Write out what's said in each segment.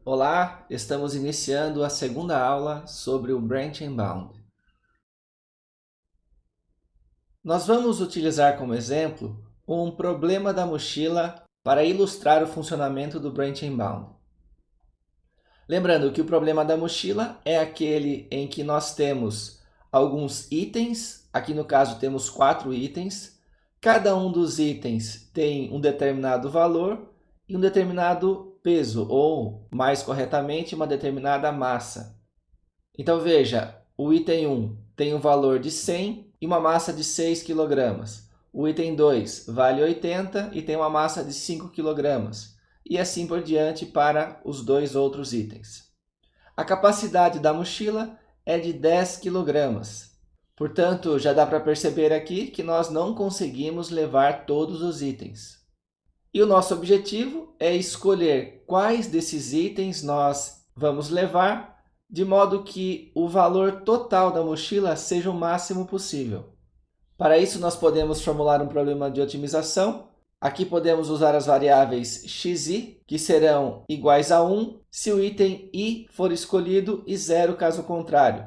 Olá, estamos iniciando a segunda aula sobre o Branch and Bound. Nós vamos utilizar como exemplo um problema da mochila para ilustrar o funcionamento do Branch and Bound. Lembrando que o problema da mochila é aquele em que nós temos alguns itens, aqui no caso temos 4 itens, cada um dos itens tem um determinado valor e um determinado peso, ou, mais corretamente, uma determinada massa. Então veja, o item 1 tem um valor de 100 e uma massa de 6 kg. O item 2 vale 80 e tem uma massa de 5 kg. E assim por diante para os dois outros itens. A capacidade da mochila é de 10 kg. Portanto, já dá para perceber aqui que nós não conseguimos levar todos os itens. E o nosso objetivo é escolher quais desses itens nós vamos levar, de modo que o valor total da mochila seja o máximo possível. Para isso, nós podemos formular um problema de otimização. Aqui podemos usar as variáveis x e i, que serão iguais a 1 se o item i for escolhido e 0 caso contrário.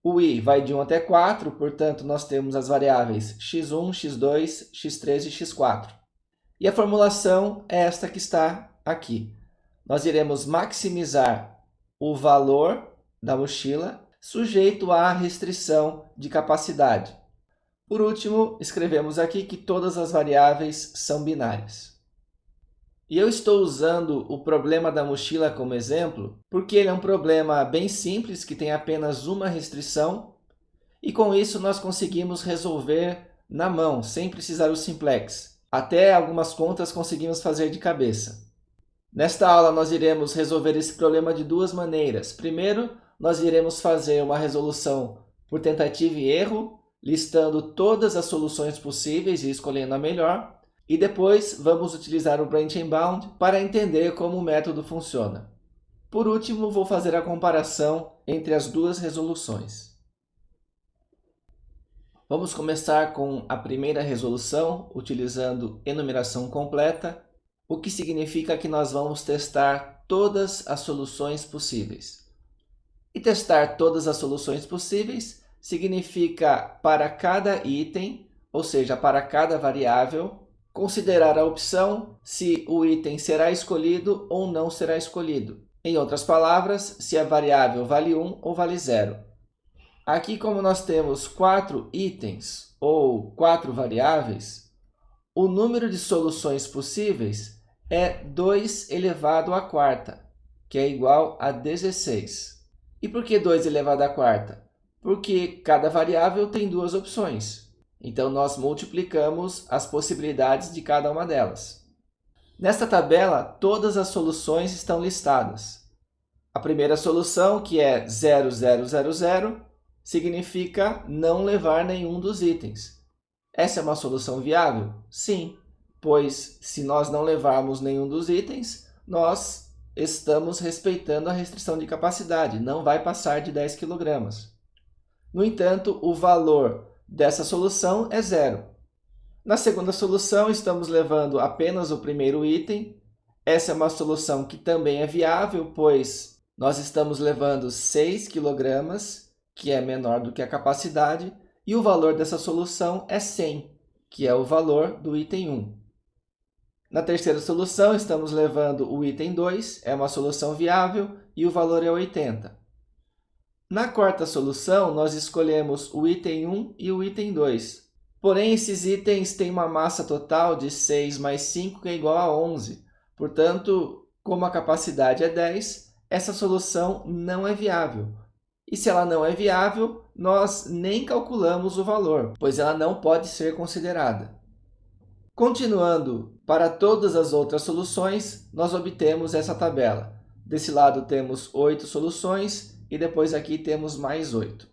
O i vai de 1 até 4, portanto, nós temos as variáveis x1, x2, x3 e x4. E a formulação é esta que está aqui. Nós iremos maximizar o valor da mochila sujeito à restrição de capacidade. Por último, escrevemos aqui que todas as variáveis são binárias. E eu estou usando o problema da mochila como exemplo porque ele é um problema bem simples, que tem apenas uma restrição, e com isso nós conseguimos resolver na mão, sem precisar do simplex. Até algumas contas conseguimos fazer de cabeça. Nesta aula nós iremos resolver esse problema de duas maneiras. Primeiro, nós iremos fazer uma resolução por tentativa e erro, listando todas as soluções possíveis e escolhendo a melhor. E depois vamos utilizar o Branch and Bound para entender como o método funciona. Por último, vou fazer a comparação entre as duas resoluções. Vamos começar com a primeira resolução, utilizando enumeração completa, o que significa que nós vamos testar todas as soluções possíveis. E testar todas as soluções possíveis significa, para cada item, ou seja, para cada variável, considerar a opção se o item será escolhido ou não será escolhido. Em outras palavras, se a variável vale 1 ou vale 0. Aqui, como nós temos 4 itens ou 4 variáveis, o número de soluções possíveis é 2 elevado à quarta, que é igual a 16. E por que 2 elevado à quarta? Porque cada variável tem duas opções. Então, nós multiplicamos as possibilidades de cada uma delas. Nesta tabela, todas as soluções estão listadas. A primeira solução, que é 0, 0, 0, 0, significa não levar nenhum dos itens. Essa é uma solução viável? Sim, pois se nós não levarmos nenhum dos itens, nós estamos respeitando a restrição de capacidade, não vai passar de 10 kg. No entanto, o valor dessa solução é 0. Na segunda solução, estamos levando apenas o primeiro item. Essa é uma solução que também é viável, pois nós estamos levando 6 kg, que é menor do que a capacidade, e o valor dessa solução é 100, que é o valor do item 1. Na terceira solução, estamos levando o item 2, é uma solução viável, e o valor é 80. Na quarta solução, nós escolhemos o item 1 e o item 2. Porém, esses itens têm uma massa total de 6 mais 5, que é igual a 11. Portanto, como a capacidade é 10, essa solução não é viável. E se ela não é viável, nós nem calculamos o valor, pois ela não pode ser considerada. Continuando, para todas as outras soluções, nós obtemos essa tabela. Desse lado temos 8 soluções e depois aqui temos mais 8.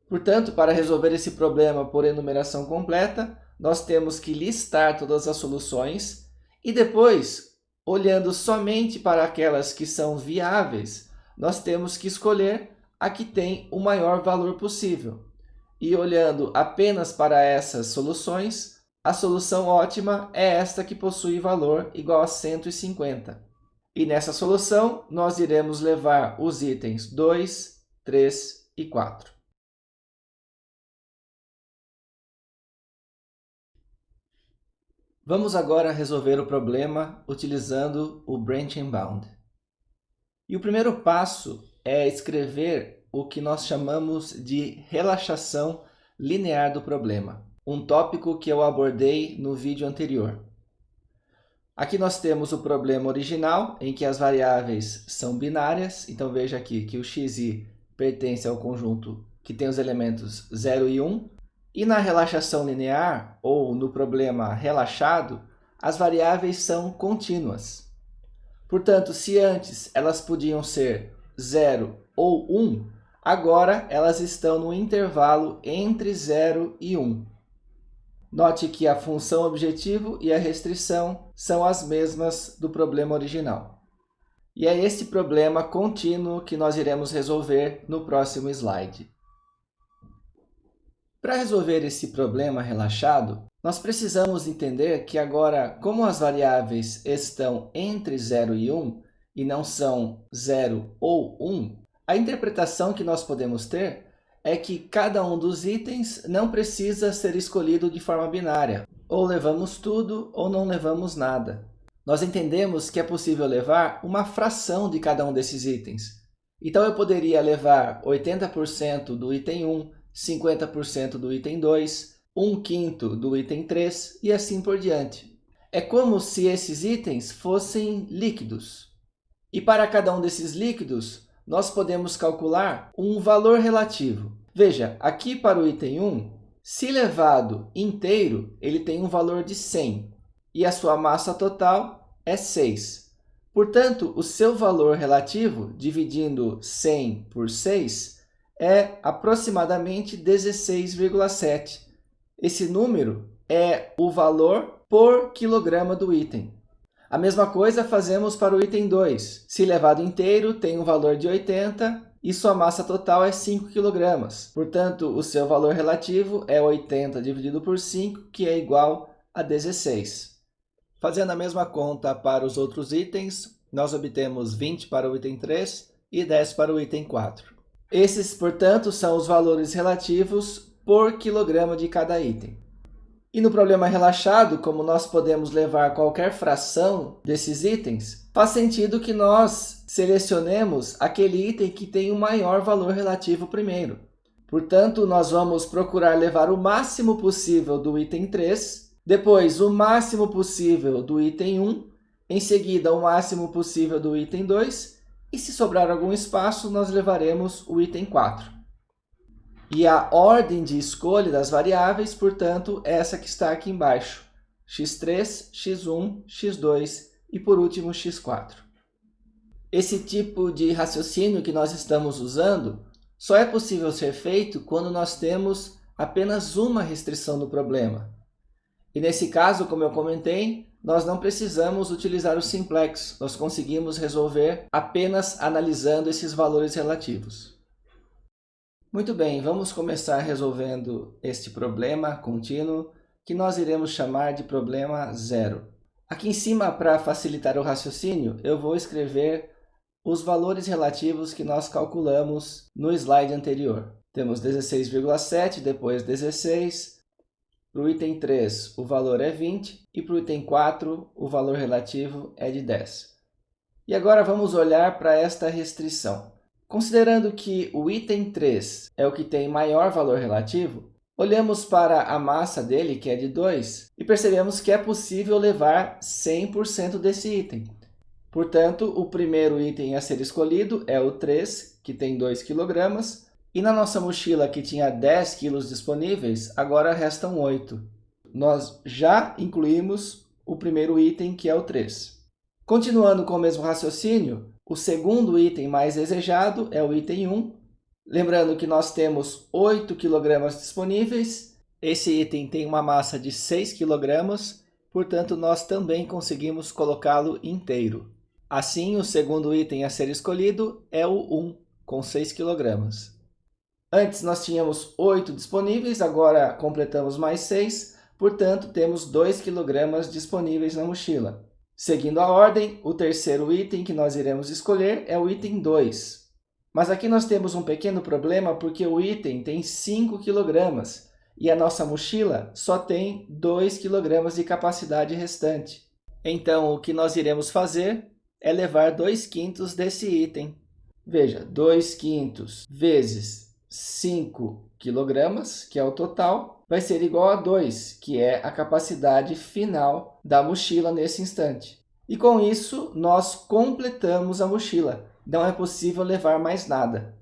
Portanto, para resolver esse problema por enumeração completa, nós temos que listar todas as soluções e depois, olhando somente para aquelas que são viáveis, nós temos que escolher a que tem o maior valor possível. E olhando apenas para essas soluções, a solução ótima é esta que possui valor igual a 150. E nessa solução, nós iremos levar os itens 2, 3 e 4. Vamos agora resolver o problema utilizando o Branch and Bound. E o primeiro passo é escrever o que nós chamamos de relaxação linear do problema, um tópico que eu abordei no vídeo anterior. Aqui nós temos o problema original, em que as variáveis são binárias. Então veja aqui que o xi pertence ao conjunto que tem os elementos 0 e 1. E na relaxação linear, ou no problema relaxado, as variáveis são contínuas. Portanto, se antes elas podiam ser 0 ou 1, agora elas estão no intervalo entre 0 e 1. Note que a função objetivo e a restrição são as mesmas do problema original. E é esse problema contínuo que nós iremos resolver no próximo slide. Para resolver esse problema relaxado, nós precisamos entender que agora, como as variáveis estão entre 0 e 1 e não são 0 ou 1, a interpretação que nós podemos ter é que cada um dos itens não precisa ser escolhido de forma binária. Ou levamos tudo ou não levamos nada. Nós entendemos que é possível levar uma fração de cada um desses itens. Então eu poderia levar 80% do item 1, 50% do item 2, 1/5 do item 3 e assim por diante. É como se esses itens fossem líquidos. E para cada um desses líquidos, nós podemos calcular um valor relativo. Veja, aqui para o item 1, se levado inteiro, ele tem um valor de 100 e a sua massa total é 6. Portanto, o seu valor relativo, dividindo 100 por 6, é aproximadamente 16,7. Esse número é o valor por quilograma do item. A mesma coisa fazemos para o item 2. Se levado inteiro, tem um valor de 80 e sua massa total é 5 kg. Portanto, o seu valor relativo é 80 dividido por 5, que é igual a 16. Fazendo a mesma conta para os outros itens, nós obtemos 20 para o item 3 e 10 para o item 4. Esses, portanto, são os valores relativos por quilograma de cada item. E no problema relaxado, como nós podemos levar qualquer fração desses itens, faz sentido que nós selecionemos aquele item que tem o maior valor relativo primeiro. Portanto, nós vamos procurar levar o máximo possível do item 3, depois o máximo possível do item 1, em seguida o máximo possível do item 2, e se sobrar algum espaço, nós levaremos o item 4. E a ordem de escolha das variáveis, portanto, é essa que está aqui embaixo. x3, x1, x2 e, por último, x4. Esse tipo de raciocínio que nós estamos usando só é possível ser feito quando nós temos apenas uma restrição no problema. E nesse caso, como eu comentei, nós não precisamos utilizar o simplex. Nós conseguimos resolver apenas analisando esses valores relativos. Muito bem, vamos começar resolvendo este problema contínuo, que nós iremos chamar de problema 0. Aqui em cima, para facilitar o raciocínio, eu vou escrever os valores relativos que nós calculamos no slide anterior. Temos 16,7, depois 16. Para o item 3, o valor é 20, e para o item 4, o valor relativo é de 10. E agora vamos olhar para esta restrição. Considerando que o item 3 é o que tem maior valor relativo, olhamos para a massa dele, que é de 2, e percebemos que é possível levar 100% desse item. Portanto, o primeiro item a ser escolhido é o 3, que tem 2 kg, e na nossa mochila, que tinha 10 kg disponíveis, agora restam 8. Nós já incluímos o primeiro item, que é o 3. Continuando com o mesmo raciocínio, o segundo item mais desejado é o item 1. Lembrando que nós temos 8 kg disponíveis. Esse item tem uma massa de 6 kg, portanto, nós também conseguimos colocá-lo inteiro. Assim, o segundo item a ser escolhido é o 1, com 6 kg. Antes nós tínhamos 8 disponíveis, agora completamos mais 6, portanto, temos 2 kg disponíveis na mochila. Seguindo a ordem, o terceiro item que nós iremos escolher é o item 2. Mas aqui nós temos um pequeno problema porque o item tem 5 kg e a nossa mochila só tem 2 kg de capacidade restante. Então, o que nós iremos fazer é levar 2/5 desse item. Veja, 2/5 vezes 5 kg, que é o total, vai ser igual a 2, que é a capacidade final da mochila nesse instante. E com isso, nós completamos a mochila. Não é possível levar mais nada.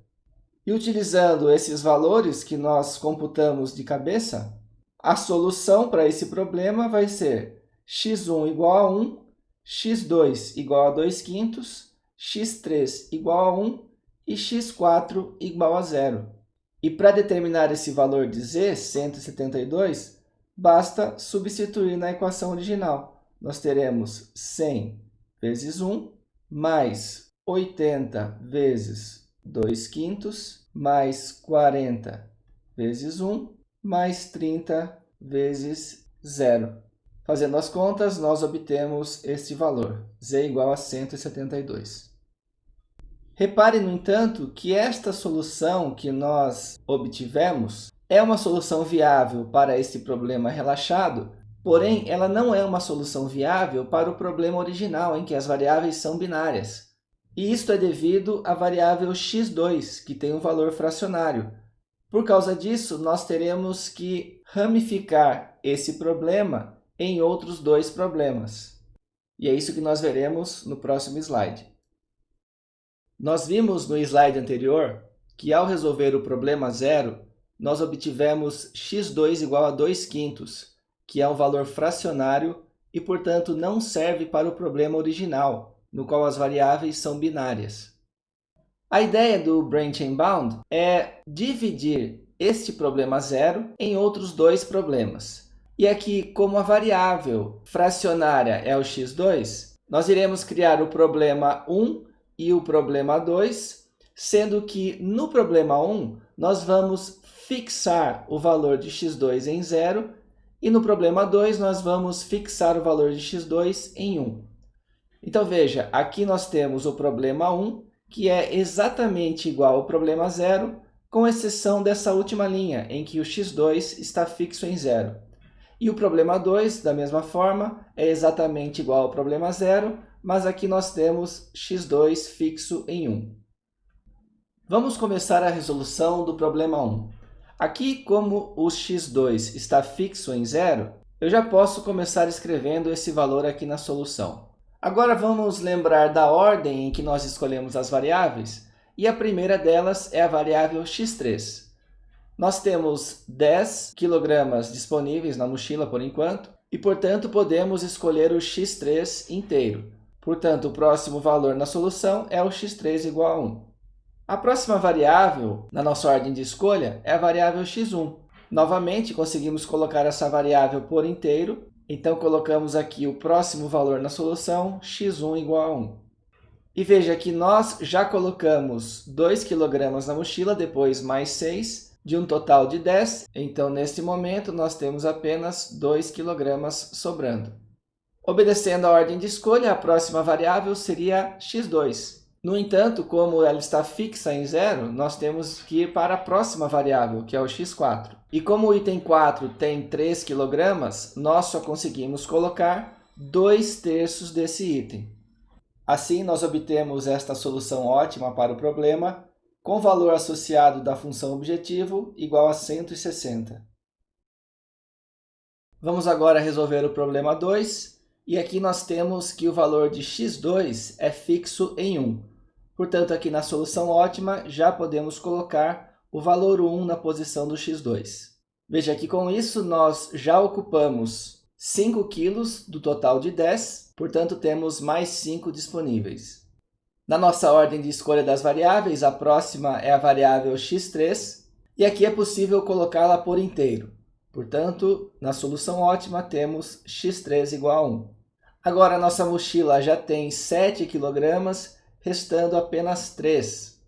E utilizando esses valores que nós computamos de cabeça, a solução para esse problema vai ser x1 igual a 1, x2 igual a 2/5, x3 igual a 1 e x4 igual a 0. E para determinar esse valor de z, 172, basta substituir na equação original. Nós teremos 100 vezes 1, mais 80 vezes 2/5, mais 40 vezes 1, mais 30 vezes 0. Fazendo as contas, nós obtemos este valor, z igual a 172. Repare, no entanto, que esta solução que nós obtivemos é uma solução viável para este problema relaxado, porém, ela não é uma solução viável para o problema original, em que as variáveis são binárias. E isto é devido à variável x2, que tem um valor fracionário. Por causa disso, nós teremos que ramificar esse problema em outros dois problemas. E é isso que nós veremos no próximo slide. Nós vimos no slide anterior que, ao resolver o problema 0, nós obtivemos x2 igual a 2/5, que é um valor fracionário e, portanto, não serve para o problema original, no qual as variáveis são binárias. A ideia do Brain Chain Bound é dividir este problema 0 em outros dois problemas. E aqui, como a variável fracionária é o x2, nós iremos criar o problema 1 e o problema 2, sendo que no problema 1 nós vamos fixar o valor de x2 em 0 e no problema 2 nós vamos fixar o valor de x2 em 1. Então veja, aqui nós temos o problema 1, que é exatamente igual ao problema 0, com exceção dessa última linha, em que o x2 está fixo em 0. E o problema 2, da mesma forma, é exatamente igual ao problema 0, mas aqui nós temos x2 fixo em 1. Vamos começar a resolução do problema 1. Aqui, como o x2 está fixo em 0, eu já posso começar escrevendo esse valor aqui na solução. Agora vamos lembrar da ordem em que nós escolhemos as variáveis, e a primeira delas é a variável x3. Nós temos 10 kg disponíveis na mochila por enquanto, e, portanto, podemos escolher o x3 inteiro. Portanto, o próximo valor na solução é o x3 igual a 1. A próxima variável na nossa ordem de escolha é a variável x1. Novamente, conseguimos colocar essa variável por inteiro, então colocamos aqui o próximo valor na solução, x1 igual a 1. E veja que nós já colocamos 2 kg na mochila, depois mais 6, de um total de 10. Então, neste momento, nós temos apenas 2 kg sobrando. Obedecendo a ordem de escolha, a próxima variável seria x2. No entanto, como ela está fixa em 0, nós temos que ir para a próxima variável, que é o x4. E como o item 4 tem 3 kg, nós só conseguimos colocar 2/3 desse item. Assim, nós obtemos esta solução ótima para o problema, com valor associado da função objetivo igual a 160. Vamos agora resolver o problema 2, e aqui nós temos que o valor de x2 é fixo em 1. Portanto, aqui na solução ótima, já podemos colocar o valor 1 na posição do x2. Veja que com isso nós já ocupamos 5 kg do total de 10, portanto temos mais 5 disponíveis. Na nossa ordem de escolha das variáveis, a próxima é a variável x3, e aqui é possível colocá-la por inteiro. Portanto, na solução ótima temos x3 igual a 1. Agora, a nossa mochila já tem 7 kg, restando apenas 3.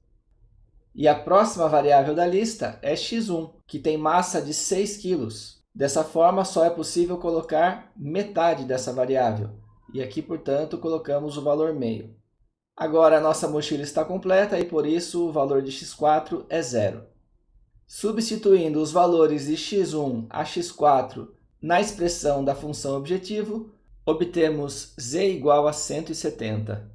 E a próxima variável da lista é x1, que tem massa de 6 kg. Dessa forma, só é possível colocar metade dessa variável. E aqui, portanto, colocamos o valor meio. Agora a nossa mochila está completa e por isso o valor de x4 é zero. Substituindo os valores de x1 a x4 na expressão da função objetivo, obtemos z igual a 170.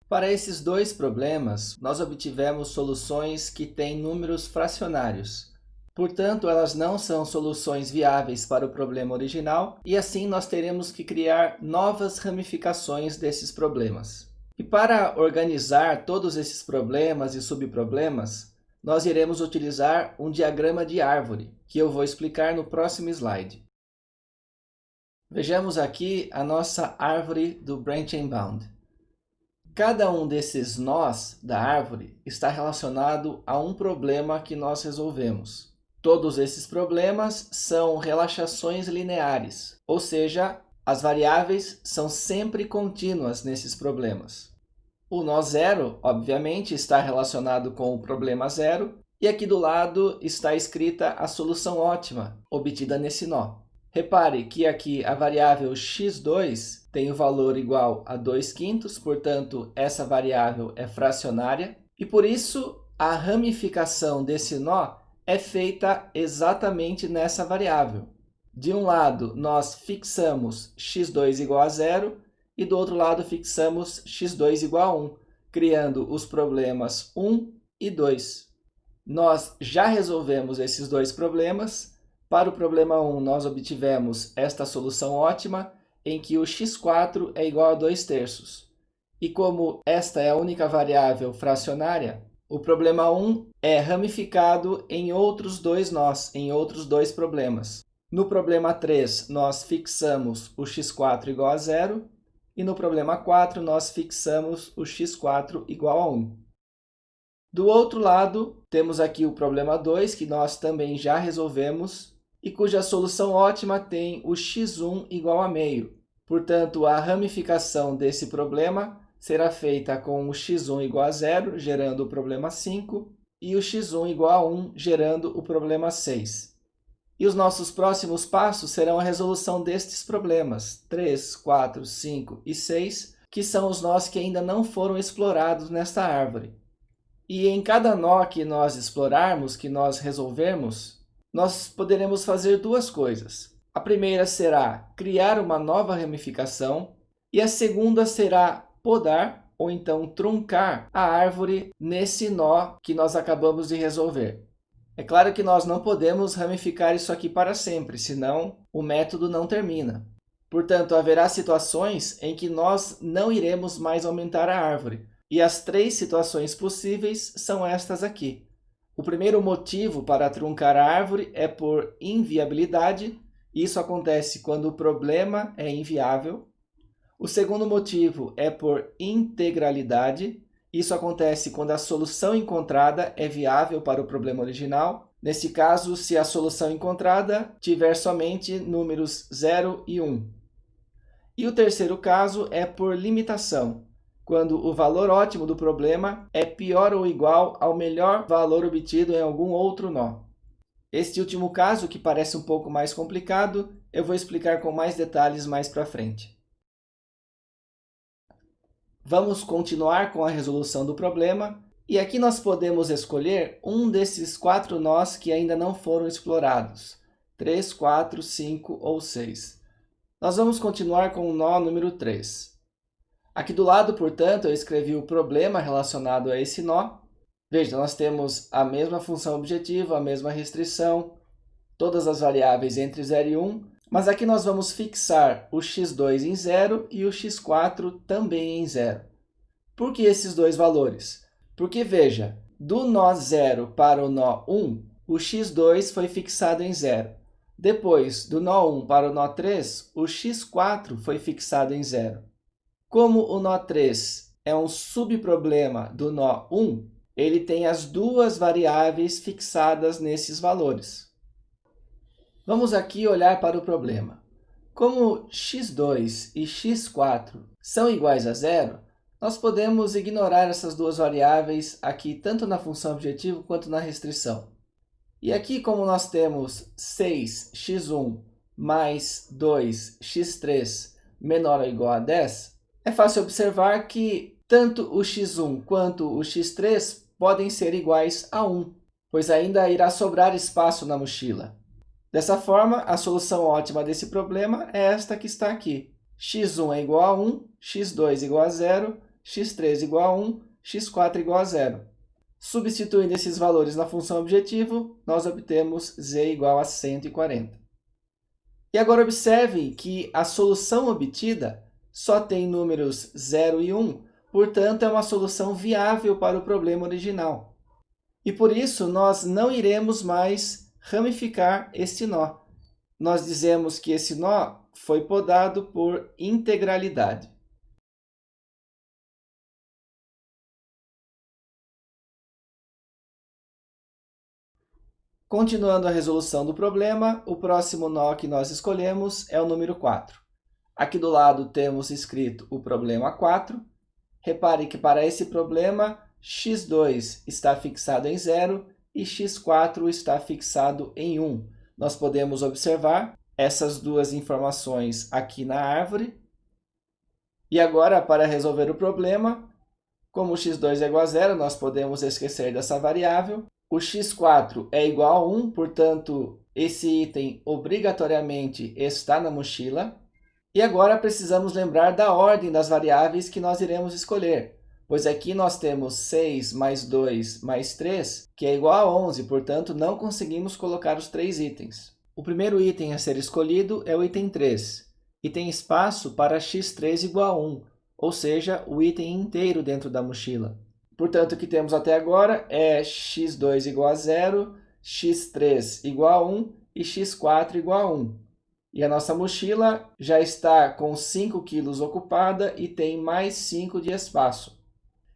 Para esses dois problemas, nós obtivemos soluções que têm números fracionários. Portanto, elas não são soluções viáveis para o problema original e assim nós teremos que criar novas ramificações desses problemas. E para organizar todos esses problemas e subproblemas, nós iremos utilizar um diagrama de árvore, que eu vou explicar no próximo slide. Vejamos aqui a nossa árvore do Branch and Bound. Cada um desses nós da árvore está relacionado a um problema que nós resolvemos. Todos esses problemas são relaxações lineares, ou seja, as variáveis são sempre contínuas nesses problemas. O nó zero, obviamente, está relacionado com o problema zero, e aqui do lado está escrita a solução ótima obtida nesse nó. Repare que aqui a variável x2 tem o valor igual a 2/5, portanto, essa variável é fracionária, e por isso a ramificação desse nó é feita exatamente nessa variável. De um lado, nós fixamos x2 igual a zero, e do outro lado fixamos x2 igual a 1, criando os problemas 1 e 2. Nós já resolvemos esses dois problemas. Para o problema 1, nós obtivemos esta solução ótima, em que o x4 é igual a 2/3. E como esta é a única variável fracionária, o problema 1 é ramificado em outros dois nós, em outros dois problemas. No problema 3, nós fixamos o x4 igual a 0, e no problema 4, nós fixamos o x4 igual a 1. Do outro lado, temos aqui o problema 2, que nós também já resolvemos, e cuja solução ótima tem o x1 igual a meio. Portanto, a ramificação desse problema será feita com o x1 igual a 0, gerando o problema 5, e o x1 igual a 1, gerando o problema 6. E os nossos próximos passos serão a resolução destes problemas, 3, 4, 5 e 6, que são os nós que ainda não foram explorados nesta árvore. E em cada nó que nós explorarmos, que nós resolvermos, nós poderemos fazer duas coisas. A primeira será criar uma nova ramificação, e a segunda será podar, ou então truncar, a árvore nesse nó que nós acabamos de resolver. É claro que nós não podemos ramificar isso aqui para sempre, senão o método não termina. Portanto, haverá situações em que nós não iremos mais aumentar a árvore. E as três situações possíveis são estas aqui. O primeiro motivo para truncar a árvore é por inviabilidade. Isso acontece quando o problema é inviável. O segundo motivo é por integralidade. Isso acontece quando a solução encontrada é viável para o problema original. Nesse caso, se a solução encontrada tiver somente números 0 e 1. E o terceiro caso é por limitação, quando o valor ótimo do problema é pior ou igual ao melhor valor obtido em algum outro nó. Este último caso, que parece um pouco mais complicado, eu vou explicar com mais detalhes mais para frente. Vamos continuar com a resolução do problema, e aqui nós podemos escolher um desses 4 nós que ainda não foram explorados, 3, 4, 5 ou 6. Nós vamos continuar com o nó número 3. Aqui do lado, portanto, eu escrevi o problema relacionado a esse nó. Veja, nós temos a mesma função objetiva, a mesma restrição, todas as variáveis entre 0 e 1, mas aqui nós vamos fixar o x2 em 0 e o x4 também em 0. Por que esses dois valores? Porque, veja, do nó 0 para o nó 1, o x2 foi fixado em 0. Depois, do nó 1 para o nó 3, o x4 foi fixado em 0. Como o nó 3 é um subproblema do nó 1, ele tem as duas variáveis fixadas nesses valores. Vamos aqui olhar para o problema. Como x2 e x4 são iguais a 0, nós podemos ignorar essas duas variáveis aqui, tanto na função objetivo quanto na restrição. E aqui, como nós temos 6x1 mais 2x3 menor ou igual a 10, é fácil observar que tanto o x1 quanto o x3 podem ser iguais a 1, pois ainda irá sobrar espaço na mochila. Dessa forma, a solução ótima desse problema é esta que está aqui. x1 é igual a 1, x2 igual a 0, x3 igual a 1, x4 igual a 0. Substituindo esses valores na função objetivo, nós obtemos z igual a 140. E agora observem que a solução obtida só tem números 0 e 1, portanto, é uma solução viável para o problema original. E por isso, nós não iremos mais ramificar este nó. Nós dizemos que esse nó foi podado por integralidade. Continuando a resolução do problema, o próximo nó que nós escolhemos é o número 4. Aqui do lado temos escrito o problema 4. Repare que para esse problema, x2 está fixado em 0 e x4 está fixado em 1. Nós podemos observar essas duas informações aqui na árvore. E agora, para resolver o problema, como x2 é igual a 0, nós podemos esquecer dessa variável. O x4 é igual a 1, portanto, esse item obrigatoriamente está na mochila. E agora precisamos lembrar da ordem das variáveis que nós iremos escolher, pois aqui nós temos 6 mais 2 mais 3, que é igual a 11, portanto, não conseguimos colocar os 3 itens. O primeiro item a ser escolhido é o item 3, e tem espaço para x3 igual a 1, ou seja, o item inteiro dentro da mochila. Portanto, o que temos até agora é x2 igual a 0, x3 igual a 1 e x4 igual a 1. E a nossa mochila já está com 5 kg ocupada e tem mais 5 de espaço.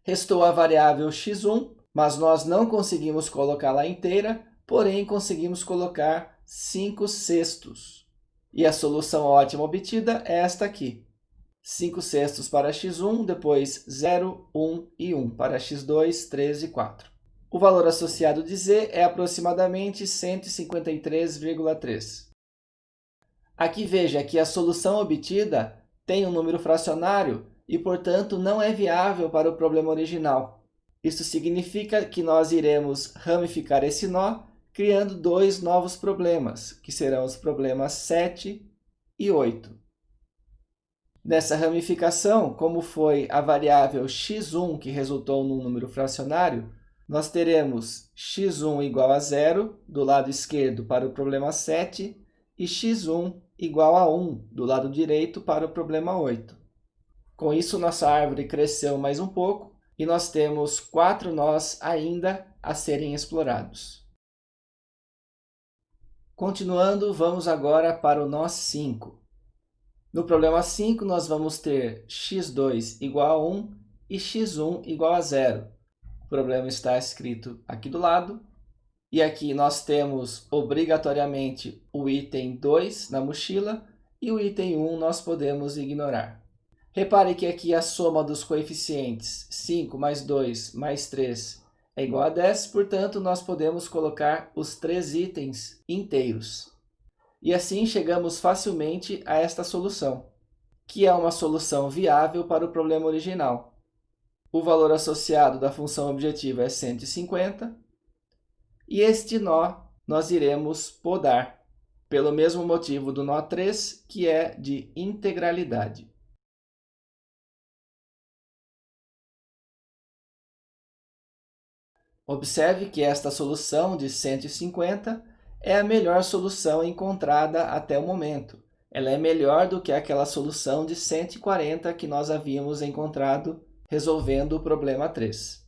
Restou a variável x1, mas nós não conseguimos colocá-la inteira, porém conseguimos colocar 5/6. E a solução ótima obtida é esta aqui. 5/6 para x1, depois 0, 1 e 1 para x2, 3 e 4. O valor associado de z é aproximadamente 153,3. Aqui veja que a solução obtida tem um número fracionário e, portanto, não é viável para o problema original. Isso significa que nós iremos ramificar esse nó, criando dois novos problemas, que serão os problemas 7 e 8. Nessa ramificação, como foi a variável x1 que resultou num número fracionário, nós teremos x1 igual a 0 do lado esquerdo para o problema 7 e x1 igual a 1 do lado direito para o problema 8. Com isso, nossa árvore cresceu mais um pouco e nós temos 4 nós ainda a serem explorados. Continuando, vamos agora para o nó 5. No problema 5, nós vamos ter x2 igual a 1 e x1 igual a 0. O problema está escrito aqui do lado. E aqui nós temos obrigatoriamente o item 2 na mochila e o item 1 nós podemos ignorar. Repare que aqui a soma dos coeficientes 5 mais 2 mais 3 é igual a 10, portanto, nós podemos colocar os 3 itens inteiros. E assim chegamos facilmente a esta solução, que é uma solução viável para o problema original. O valor associado da função objetiva é 150, e este nó nós iremos podar, pelo mesmo motivo do nó 3, que é de integralidade. Observe que esta solução de 150 é a melhor solução encontrada até o momento. Ela é melhor do que aquela solução de 140 que nós havíamos encontrado resolvendo o problema 3.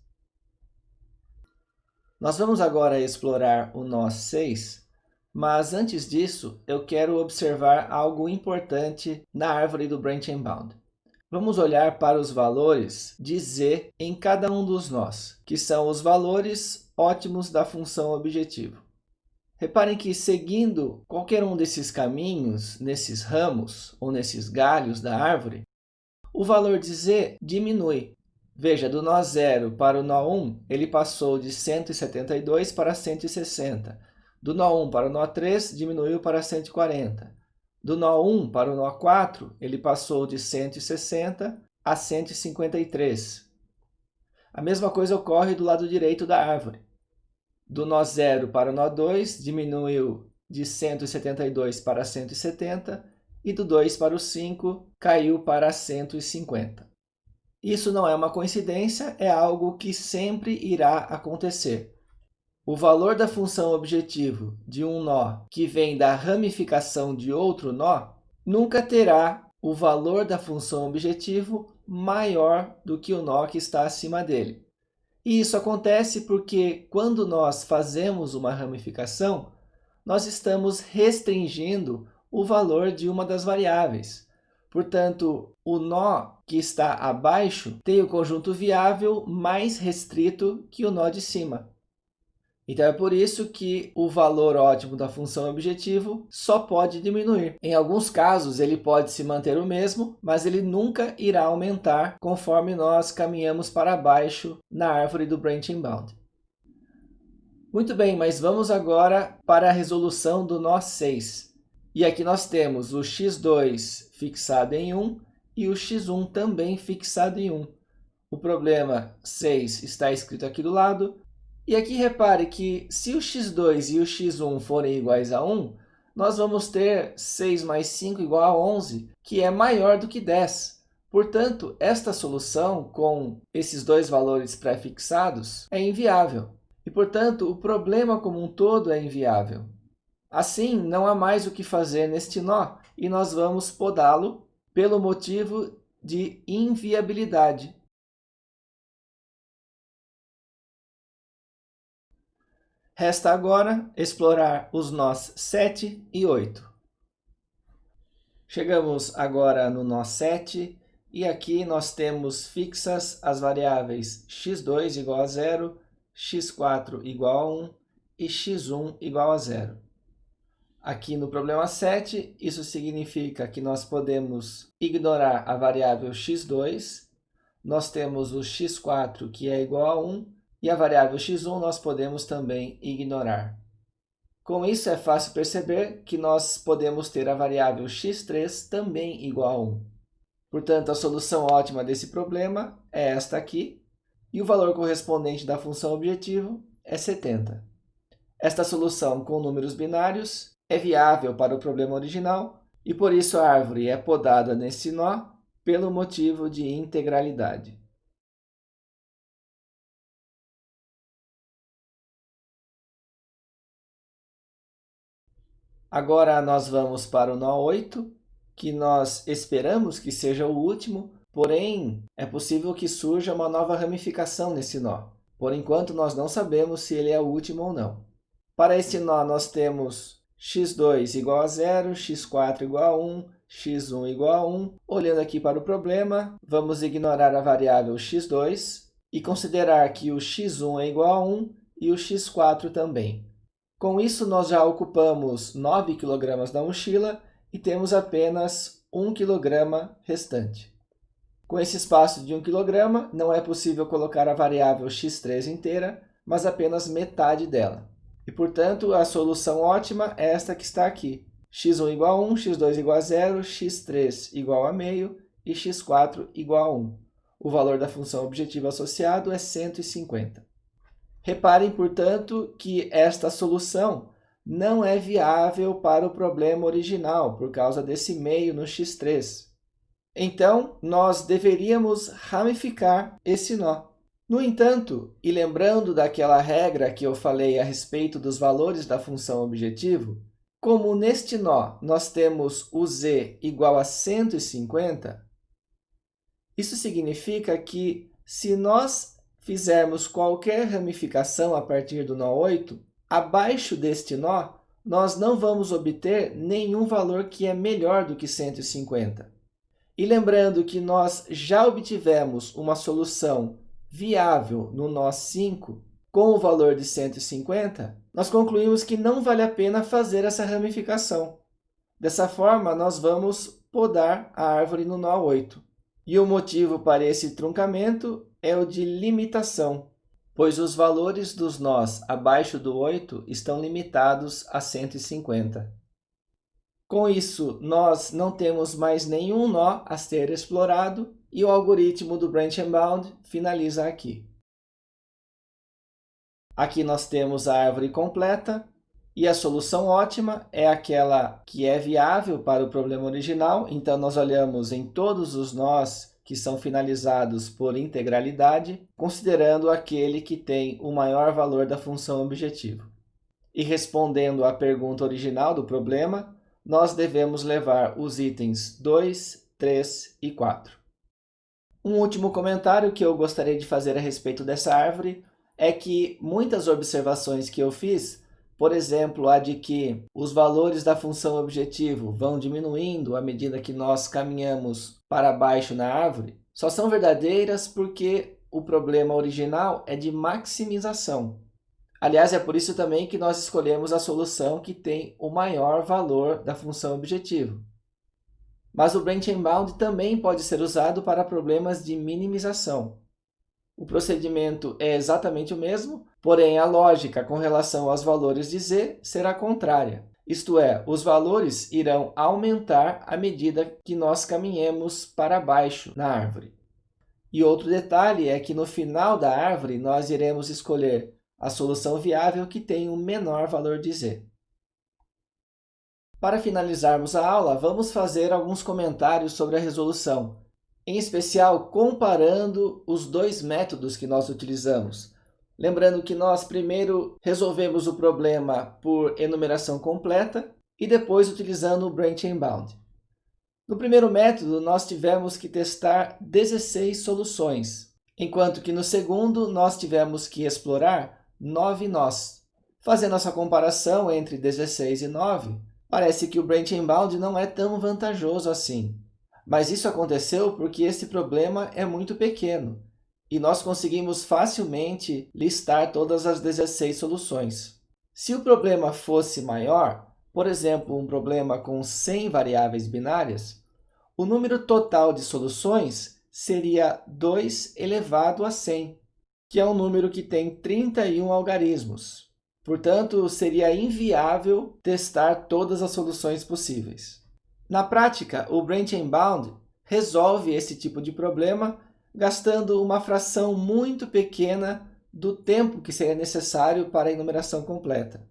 Nós vamos agora explorar o nó 6, mas antes disso, eu quero observar algo importante na árvore do Branch and Bound. Vamos olhar para os valores de z em cada um dos nós, que são os valores ótimos da função objetivo. Reparem que, seguindo qualquer um desses caminhos, nesses ramos ou nesses galhos da árvore, o valor de z diminui. Veja, do nó 0 para o nó 1, ele passou de 172 para 160. Do nó 1 para o nó 3, diminuiu para 140. Do nó 1 para o nó 4, ele passou de 160 a 153. A mesma coisa ocorre do lado direito da árvore. Do nó 0 para o nó 2, diminuiu de 172 para 170, e do 2 para o 5, caiu para 150. Isso não é uma coincidência, é algo que sempre irá acontecer. O valor da função objetivo de um nó que vem da ramificação de outro nó nunca terá o valor da função objetivo maior do que o nó que está acima dele. E isso acontece porque, quando nós fazemos uma ramificação, nós estamos restringindo o valor de uma das variáveis. Portanto, o nó que está abaixo tem o conjunto viável mais restrito que o nó de cima. Então, é por isso que o valor ótimo da função objetivo só pode diminuir. Em alguns casos, ele pode se manter o mesmo, mas ele nunca irá aumentar conforme nós caminhamos para baixo na árvore do branching bound. Muito bem, mas vamos agora para a resolução do nó 6. E aqui nós temos o x2 fixado em 1 e o x1 também fixado em 1. O problema 6 está escrito aqui do lado. E aqui repare que, se o x2 e o x1 forem iguais a 1, nós vamos ter 6 mais 5 igual a 11, que é maior do que 10. Portanto, esta solução, com esses dois valores pré-fixados, é inviável. E, portanto, o problema como um todo é inviável. Assim, não há mais o que fazer neste nó, e nós vamos podá-lo pelo motivo de inviabilidade. Resta agora explorar os nós 7 e 8. Chegamos agora no nó 7 e aqui nós temos fixas as variáveis x2 igual a 0, x4 igual a 1 e x1 igual a 0. Aqui no problema 7, isso significa que nós podemos ignorar a variável x2, nós temos o x4 que é igual a 1, e a variável x1 nós podemos também ignorar. Com isso, é fácil perceber que nós podemos ter a variável x3 também igual a 1. Portanto, a solução ótima desse problema é esta aqui, e o valor correspondente da função objetivo é 70. Esta solução com números binários é viável para o problema original, e por isso a árvore é podada nesse nó pelo motivo de integralidade. Agora nós vamos para o nó 8, que nós esperamos que seja o último, porém é possível que surja uma nova ramificação nesse nó. Por enquanto, nós não sabemos se ele é o último ou não. Para esse nó, nós temos x2 igual a 0, x4 igual a 1, x1 igual a 1. Olhando aqui para o problema, vamos ignorar a variável x2 e considerar que o x1 é igual a 1 e o x4 também. Com isso, nós já ocupamos 9 kg da mochila e temos apenas 1 kg restante. Com esse espaço de 1 kg, não é possível colocar a variável x3 inteira, mas apenas metade dela. E, portanto, a solução ótima é esta que está aqui. x1 igual a 1, x2 igual a 0, x3 igual a meio e x4 igual a 1. O valor da função objetiva associado é 150. Reparem, portanto, que esta solução não é viável para o problema original, por causa desse meio no x3. Então, nós deveríamos ramificar esse nó. No entanto, e lembrando daquela regra que eu falei a respeito dos valores da função objetivo, como neste nó nós temos o z igual a 150, isso significa que, se nós fizermos qualquer ramificação a partir do nó 8, abaixo deste nó, nós não vamos obter nenhum valor que é melhor do que 150. E lembrando que nós já obtivemos uma solução viável no nó 5 com o valor de 150, nós concluímos que não vale a pena fazer essa ramificação. Dessa forma, nós vamos podar a árvore no nó 8. E o motivo para esse truncamento é o de limitação, pois os valores dos nós abaixo do 8 estão limitados a 150. Com isso, nós não temos mais nenhum nó a ser explorado e o algoritmo do Branch and Bound finaliza aqui. Aqui nós temos a árvore completa e a solução ótima é aquela que é viável para o problema original. Então, nós olhamos em todos os nós que são finalizados por integralidade, considerando aquele que tem o maior valor da função objetivo. E respondendo à pergunta original do problema, nós devemos levar os itens 2, 3 e 4. Um último comentário que eu gostaria de fazer a respeito dessa árvore é que muitas observações que eu fiz, por exemplo, a de que os valores da função objetivo vão diminuindo à medida que nós caminhamos para baixo na árvore, só são verdadeiras porque o problema original é de maximização. Aliás, é por isso também que nós escolhemos a solução que tem o maior valor da função objetivo. Mas o Branch and Bound também pode ser usado para problemas de minimização. O procedimento é exatamente o mesmo, porém a lógica com relação aos valores de z será contrária. Isto é, os valores irão aumentar à medida que nós caminhemos para baixo na árvore. E outro detalhe é que no final da árvore nós iremos escolher a solução viável que tem o menor valor de z. Para finalizarmos a aula, vamos fazer alguns comentários sobre a resolução, em especial comparando os dois métodos que nós utilizamos. Lembrando que nós primeiro resolvemos o problema por enumeração completa e depois utilizando o Branch and Bound. No primeiro método, nós tivemos que testar 16 soluções, enquanto que no segundo nós tivemos que explorar 9 nós. Fazendo essa comparação entre 16 e 9, parece que o Branch and Bound não é tão vantajoso assim. Mas isso aconteceu porque esse problema é muito pequeno e nós conseguimos facilmente listar todas as 16 soluções. Se o problema fosse maior, por exemplo, um problema com 100 variáveis binárias, o número total de soluções seria 2 elevado a 100, que é um número que tem 31 algarismos. Portanto, seria inviável testar todas as soluções possíveis. Na prática, o Branch and Bound resolve esse tipo de problema gastando uma fração muito pequena do tempo que seria necessário para a enumeração completa.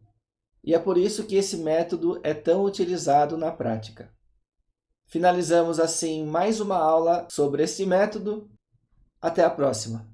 E é por isso que esse método é tão utilizado na prática. Finalizamos assim mais uma aula sobre esse método. Até a próxima!